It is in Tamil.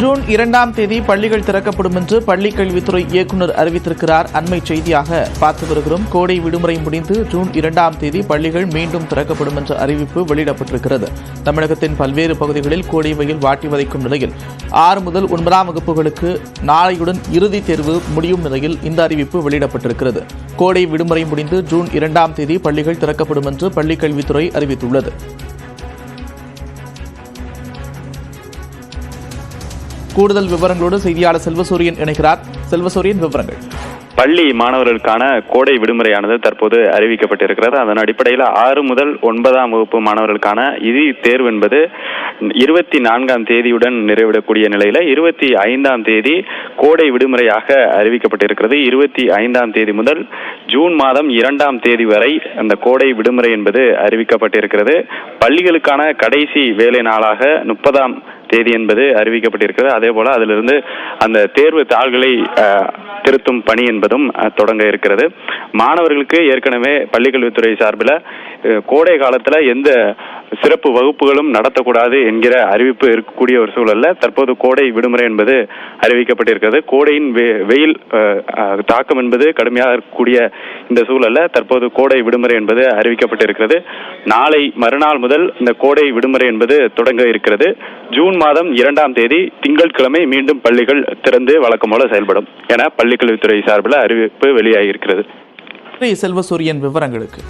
ஜூன் 2ஆம் தேதி பள்ளிகள் திறக்கப்படும் என்று பள்ளிக் கல்வித்துறை இயக்குநர் அறிவித்திருக்கிறார். அண்மை செய்தியாக பார்த்து வருகிறோம். கோடை விடுமுறை முடிந்து ஜூன் 2ஆம் தேதி பள்ளிகள் மீண்டும் திறக்கப்படும் என்ற அறிவிப்பு வெளியிடப்பட்டிருக்கிறது. தமிழகத்தின் பல்வேறு பகுதிகளில் கோடை வெயில் வாட்டி வதைக்கும் நிலையில் 6 முதல் 9ஆம் வகுப்புகளுக்கு நாளையுடன் இறுதித் தேர்வு முடியும் நிலையில் இந்த அறிவிப்பு வெளியிடப்பட்டிருக்கிறது. கோடை விடுமுறை முடிந்து ஜூன் 2ஆம் தேதி பள்ளிகள் திறக்கப்படும் என்று பள்ளிக் கல்வித்துறை அறிவித்துள்ளது. கூடுதல் விவரங்களோடு செய்தியாளர் செல்வசூரியன் இணைகிறார். செல்வசூரியன், விவரங்கள். பள்ளி மாணவர்களுக்கான கோடை விடுமுறையானது தற்போது அறிவிக்கப்பட்டிருக்கிறது. அதன் அடிப்படையில் 6 முதல் 9ஆம் வகுப்பு மாணவர்களுக்கான இறுதி தேர்வு என்பது 24ஆம் தேதியுடன் நிறைவிடக்கூடிய நிலையில 25ஆம் தேதி கோடை விடுமுறையாக அறிவிக்கப்பட்டிருக்கிறது. 25ஆம் தேதி முதல் ஜூன் மாதம் 2ஆம் தேதி வரை அந்த கோடை விடுமுறை என்பது அறிவிக்கப்பட்டிருக்கிறது. பள்ளிகளுக்கான கடைசி வேலை நாளாக 30ஆம் தேதி என்பது அறிவிக்கப்பட்டிருக்கிறது. அதே போல அதிலிருந்து அந்த தேர்வு தாள்களை திருத்தும் பணி என்பதும் தொடங்க இருக்கிறது. மாணவர்களுக்கு ஏற்கனவே பள்ளிக்கல்வித்துறை சார்பில் கோடை காலத்துல எந்த சிறப்பு வகுப்புகளும் நடத்தக்கூடாது என்கிற அறிவிப்பு இருக்கக்கூடிய ஒரு சூழல்ல தற்போது கோடை விடுமுறை என்பது அறிவிக்கப்பட்டிருக்கிறது. கோடையின் வெயில் தாக்கம் என்பது கடுமையாக இருக்கக்கூடிய இந்த சூழல்ல தற்போது கோடை விடுமுறை என்பது அறிவிக்கப்பட்டிருக்கிறது. நாளை மறுநாள் முதல் இந்த கோடை விடுமுறை என்பது தொடங்க இருக்கிறது. ஜூன் மாதம் 2ஆம் தேதி திங்கட்கிழமை மீண்டும் பள்ளிகள் திறந்து வழக்கம் போல செயல்படும் என பள்ளிக்கல்வித்துறை சார்பில் அறிவிப்பு வெளியாகியிருக்கிறது. செல்வசூரியன், விவரங்களுக்கு.